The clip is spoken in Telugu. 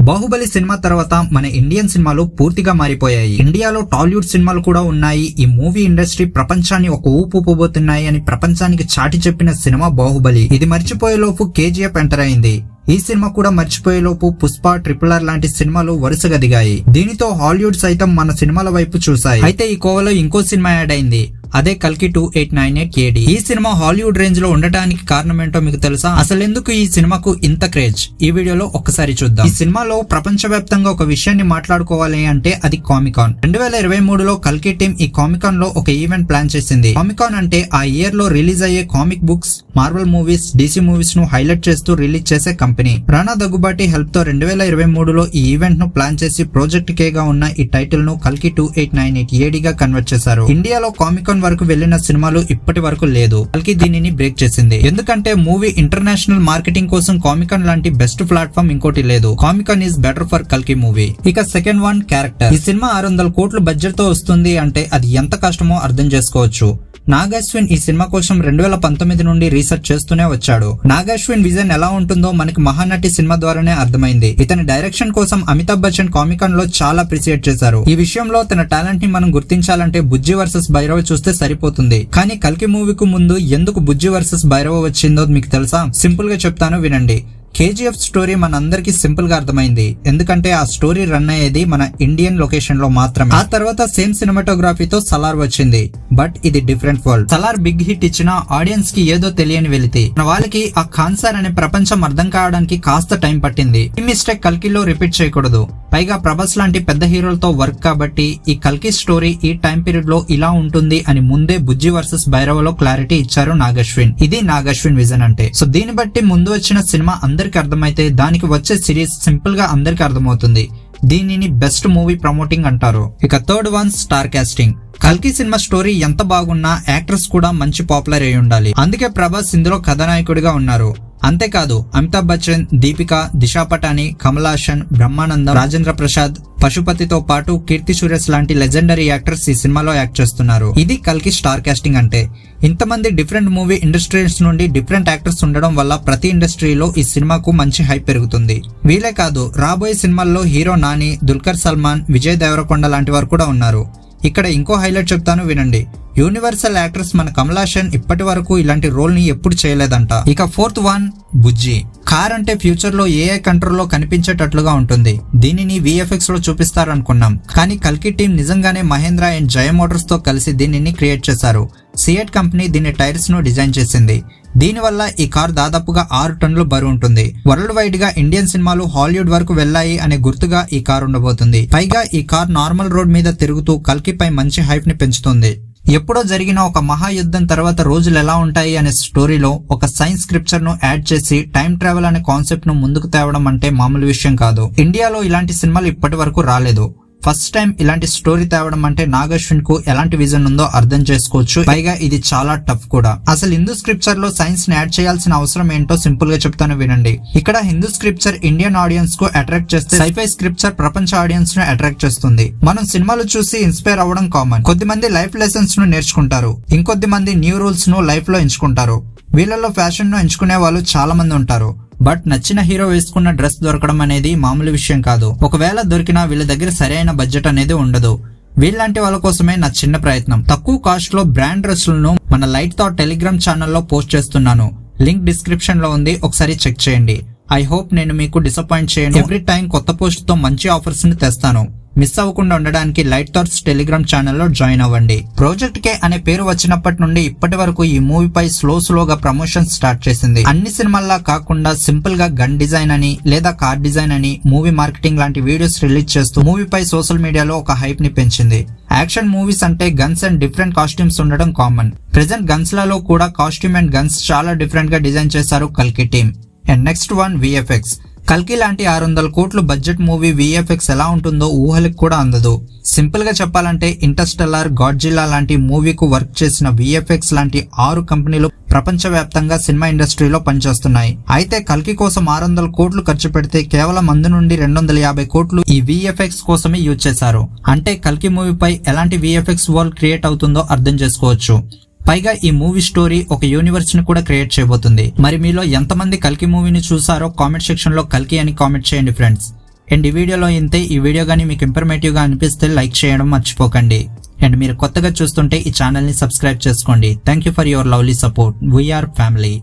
బాహుబలి సినిమా తర్వాత మన ఇండియన్ సినిమాలు పూర్తిగా మారిపోయాయి. ఇండియాలో టాలీవుడ్ సినిమాలు కూడా ఉన్నాయి. ఈ మూవీ ఇండస్ట్రీ ప్రపంచాన్ని ఒక ఊపు ఊపబోతున్నాయి అని ప్రపంచానికి చాటి చెప్పిన సినిమా బాహుబలి. ఇది మర్చిపోయేలోపు కేజీఎఫ్ ఎంటర్ అయింది. ఈ సినిమా కూడా మర్చిపోయేలోపు పుష్ప, RRR లాంటి సినిమాలు వరుసగా దిగాయి. దీనితో హాలీవుడ్ సైతం మన సినిమాల వైపు చూశాయి. అయితే ఈ కోవలో ఇంకో సినిమా యాడ్ అయింది. అదే కల్కి 2898 AD. ఈ సినిమా హాలీవుడ్ రేంజ్ లో ఉండటానికి కారణం ఏంటో మీకు తెలుసా? అసలు ఎందుకు ఈ సినిమాకు ఇంత క్రేజ్? ఈ వీడియోలో ఒక్కసారి చూద్దాం. ఈ సినిమాలో ప్రపంచవ్యాప్తంగా ఒక విషయాన్ని మాట్లాడుకోవాలి అంటే అది కామికాన్. 2023లో కల్కి టీం ఈ కామికాన్ లో ఒక ఈవెంట్ ప్లాన్ చేసింది. కామికాన్ అంటే ఆ ఇయర్ లో రిలీజ్ అయ్యే comic books, Marvel movies, DC movies ను హైలైట్ చేస్తూ రిలీజ్ చేసే కంపెనీ. రానా దగ్గుబాటి హెల్ప్ తో 2023లో ఈ ఈవెంట్ ను ప్లాన్ చేసి ప్రాజెక్ట్ కే గా ఉన్న ఈ టైటిల్ ను కల్కి 2898 AD గా కన్వర్ట్ చేశారు. ఇండియాలో కామికాన్ వరకు వెళ్లిన సినిమాలు ఇప్పటి వరకు లేదు. కల్కి దీనిని బ్రేక్ చేసింది. ఎందుకంటే మూవీ ఇంటర్నేషనల్ మార్కెటింగ్ కోసం కామికాన్ లాంటి బెస్ట్ ప్లాట్ఫామ్ ఇంకోటి లేదు. కామికాన్ ఈజ్ బెటర్ ఫర్ కల్కి మూవీ. ఇక సెకండ్ వన్, క్యారెక్టర్. ఈ సినిమా 600 కోట్ల బడ్జెట్ తో వస్తుంది అంటే అది ఎంత కష్టమో అర్థం చేసుకోవచ్చు. నాగ్ అశ్విన్ ఈ సినిమా కోసం 2019 నుండి రీసెర్చ్ చేస్తూనే వచ్చాడు. నాగ్ అశ్విన్ విజన్ ఎలా ఉంటుందో మనకి మహానటి సినిమా ద్వారానే అర్థమైంది. ఇతని డైరెక్షన్ కోసం అమితాబ్ బచ్చన్ కామికాన్ లో చాలా అప్రిసియేట్ చేశారు. ఈ విషయంలో తన టాలెంట్ ని మనం గుర్తించాలంటే బుజ్జి వర్సెస్ భైరవ చూస్తే సరిపోతుంది. కానీ కల్కి మూవీకు ముందు ఎందుకు బుజ్జి వర్సెస్ భైరవ వచ్చిందో మీకు తెలుసా? సింపుల్ గా చెప్తాను వినండి. కేజీఎఫ్ స్టోరీ మనందరికి సింపుల్ గా అర్థమైంది. ఎందుకంటే ఆ స్టోరీ రన్ అయ్యేది మన ఇండియన్ లొకేషన్ లో మాత్రమే. ఆ తర్వాత సేమ్ సినిమాటోగ్రఫీతో సలార్ వచ్చింది. బట్ ఇది different world. Salaar big hit ఇచ్చిన ఆడియన్స్ కి ఏదో తెలియని వెలితి. మన వాళ్ళకి ఆ కాన్సర్ అనే ప్రపంచం అర్థం కావడానికి కాస్త టైం పట్టింది. ఈ మిస్టేక్ కల్కిలో రిపీట్ చేయకూడదు. పైగా ప్రభాస్ లాంటి పెద్ద హీరోలతో వర్క్ కాబట్టి ఈ కల్కి స్టోరీ ఈ టైం పీరియడ్ లో ఇలా ఉంటుంది అని ముందే బుజ్జి వర్సెస్ భైరవలో క్లారిటీ ఇచ్చారు నాగ్ అశ్విన్. ఇది నాగ్ అశ్విన్ విజన్ అంటే. సో దీన్ని బట్టి ముందు వచ్చిన సినిమా అందరికి అర్థమైతే దానికి వచ్చే సిరీస్ సింపుల్ గా అందరికి అర్థమవుతుంది. దీనిని బెస్ట్ మూవీ ప్రమోటింగ్ అంటారు. ఇక థర్డ్ వన్, స్టార్ కాస్టింగ్. కల్కి సినిమా స్టోరీ ఎంత బాగున్నా యాక్టర్స్ కూడా మంచి పాపులర్ అయి ఉండాలి. అందుకే ప్రభాస్ ఇందులో కథానాయకుడిగా ఉన్నారు. అంతేకాదు అమితాబ్ బచ్చన్, దీపిక, దిశా పటాని, కమల్ హాసన్, బ్రహ్మానందం, రాజేంద్ర ప్రసాద్, పశుపతితో పాటు కీర్తి సురేష్ లాంటి లెజెండరీ యాక్టర్స్ ఈ సినిమాలో యాక్ట్ చేస్తున్నారు. ఇది కల్కి స్టార్ కాస్టింగ్ అంటే. ఇంతమంది డిఫరెంట్ మూవీ ఇండస్ట్రీస్ నుండి డిఫరెంట్ యాక్టర్స్ ఉండడం వల్ల ప్రతి ఇండస్ట్రీలో ఈ సినిమాకు మంచి హైప్ పెరుగుతుంది. వీలే కాదు రాబోయే సినిమాల్లో హీరో నాని, దుల్కర్ సల్మాన్, విజయ్ దేవరకొండ లాంటి వారు కూడా ఉన్నారు. ఇక్కడ ఇంకో హైలైట్ చెప్తాను వినండి. యూనివర్సల్ యాక్టర్స్ మన కమల్ హాసన్ ఇప్పటి వరకు ఇలాంటి రోల్ ని ఎప్పుడు చేయలేదంట. ఇక ఫోర్త్ వన్, బుజ్జి. కార్ అంటే ఫ్యూచర్ లో ఏఐ కంట్రోల్ లో కనిపించేటట్లుగా ఉంటుంది. దీనిని VFX లో చూపిస్తారనుకున్నాం. కానీ కల్కి టీం నిజంగానే మహేంద్ర అండ్ జయ మోటార్స్ తో కలిసి దీనిని క్రియేట్ చేశారు. సియట్ కంపెనీ దీని టైర్స్ ను డిజైన్ చేసింది. దీనివల్ల ఈ కార్ దాదాపుగా 6 టన్నులు బరువు ఉంటుంది. వరల్డ్ వైడ్ గా ఇండియన్ సినిమాలు హాలీవుడ్ వరకు వెళ్లాయి అనే గుర్తుగా ఈ కార్ ఉండబోతుంది. పైగా ఈ కార్ నార్మల్ రోడ్ మీద తిరుగుతూ కల్కిపై మంచి హైప్ ని పెంచుతుంది. ఎప్పుడో జరిగిన ఒక మహాయుద్ధం తర్వాత రోజులు ఎలా ఉంటాయి అనే స్టోరీలో ఒక సైన్స్ స్క్రిప్చర్ ను యాడ్ చేసి టైం ట్రావెల్ అనే కాన్సెప్ట్ ను ముందుకు తేవడం అంటే మామూలు విషయం కాదు. ఇండియాలో ఇలాంటి సినిమాలు ఇప్పటి వరకు రాలేదు. ఫస్ట్ టైం ఇలాంటి స్టోరీ తేవడం అంటే నాగ్ అశ్విన్ కు ఎలాంటి విజన్ ఉందో అర్థం చేసుకోవచ్చు. పైగా ఇది చాలా టఫ్ కూడా. అసలు హిందూ స్క్రిప్చర్ లో సైన్స్ ని యాడ్ చేయాల్సిన అవసరం ఏంటో సింపుల్ గా చెప్తాను వినండి. ఇక్కడ హిందూ స్క్రిప్చర్ ఇండియన్ ఆడియన్స్ కు అట్రాక్ట్ చేస్తే సైఫై స్క్రిప్చర్ ప్రపంచ ఆడియన్స్ ను అట్రాక్ట్ చేస్తుంది. మనం సినిమాలు చూసి ఇన్స్పైర్ అవ్వడం కామన్. కొద్దిమంది లైఫ్ లెసన్స్ ను నేర్చుకుంటారు. ఇంకొద్ది మంది న్యూ రూల్స్ ను లైఫ్ లో ఎంచుకుంటారు. వీళ్ళలో ఫ్యాషన్ ను ఎంచుకునే వాళ్ళు చాలా మంది ఉంటారు. బట్ నచ్చిన హీరో వేసుకున్న డ్రెస్ దొరకడం అనేది మామూలు విషయం కాదు. ఒకవేళ దొరికినా వీళ్ళ దగ్గర సరైన బడ్జెట్ అనేది ఉండదు. వీళ్ళంటి వాళ్ళ కోసమే నా చిన్న ప్రయత్నం. తక్కువ కాస్ట్ లో బ్రాండ్ డ్రెస్సులను మన లైట్ థాట్ టెలిగ్రామ్ ఛానల్లో పోస్ట్ చేస్తున్నాను. లింక్ డిస్క్రిప్షన్ లో ఉంది, ఒకసారి చెక్ చేయండి. ఐ హోప్ నేను మీకు డిసప్పాయింట్ చేయను. ఎవ్రీ టైం కొత్త పోస్ట్ తో మంచి ఆఫర్స్ ని తెస్తాను. మిస్ అవ్వకుండా ఉండడానికి లైట్ థాట్స్ టెలిగ్రామ్ ఛానల్లో జాయిన్ అవ్వండి. ప్రాజెక్ట్ కే అనే పేరు వచ్చినప్పటి నుండి ఇప్పటి వరకు ఈ మూవీపై స్లోగా ప్రమోషన్ స్టార్ట్ చేసింది. అన్ని సినిమాల్లా కాకుండా సింపుల్ గా గన్ డిజైన్ అని లేదా కార్ డిజైన్ అని మూవీ మార్కెటింగ్ లాంటి వీడియోస్ రిలీజ్ చేస్తూ మూవీపై సోషల్ మీడియాలో ఒక హైప్ ని పెంచింది. యాక్షన్ మూవీస్ అంటే గన్స్ అండ్ డిఫరెంట్ కాస్ట్యూమ్స్ ఉండడం కామన్. ప్రెజెంట్ గన్స్ లలో కూడా కాస్ట్యూమ్ అండ్ గన్స్ చాలా డిఫరెంట్ గా డిజైన్ చేశారు కల్కి team. And next one, VFX. కల్కి లాంటి 600 కోట్ల బడ్జెట్ మూవీ VFX ఎలా ఉంటుందో ఊహలకు కూడా అందదు. సింపుల్ గా చెప్పాలంటే ఇంటర్స్టెల్లార్, గాడ్జిల్లా లాంటి మూవీకు వర్క్ చేసిన VFX లాంటి 6 కంపెనీలు ప్రపంచవ్యాప్తంగా సినిమా ఇండస్ట్రీలో పనిచేస్తున్నాయి. అయితే కల్కి కోసం 600 కోట్లు ఖర్చు పెడితే కేవలం అందు నుండి 250 కోట్లు ఈ VFX కోసమే యూజ్ చేశారు. అంటే కల్కి మూవీపై ఎలాంటి VFX వరల్డ్ క్రియేట్ అవుతుందో అర్థం చేసుకోవచ్చు. పైగా ఈ మూవీ స్టోరీ ఒక యూనివర్స్ ని కూడా క్రియేట్ చేయబోతుంది. మరి మీలో ఎంతమంది కల్కి మూవీని చూసారో కామెంట్ సెక్షన్ లో కల్కి అని కామెంట్ చేయండి ఫ్రెండ్స్. అండ్ ఈ వీడియోలో ఇంతే. ఈ వీడియో గానీ మీకు ఇన్ఫర్మేటివ్ గా అనిపిస్తే లైక్ చేయడం మర్చిపోకండి. అండ్ మీరు కొత్తగా చూస్తుంటే ఈ ఛానల్ ని సబ్స్క్రైబ్ చేసుకోండి. Thank you for your lovely support. We are family.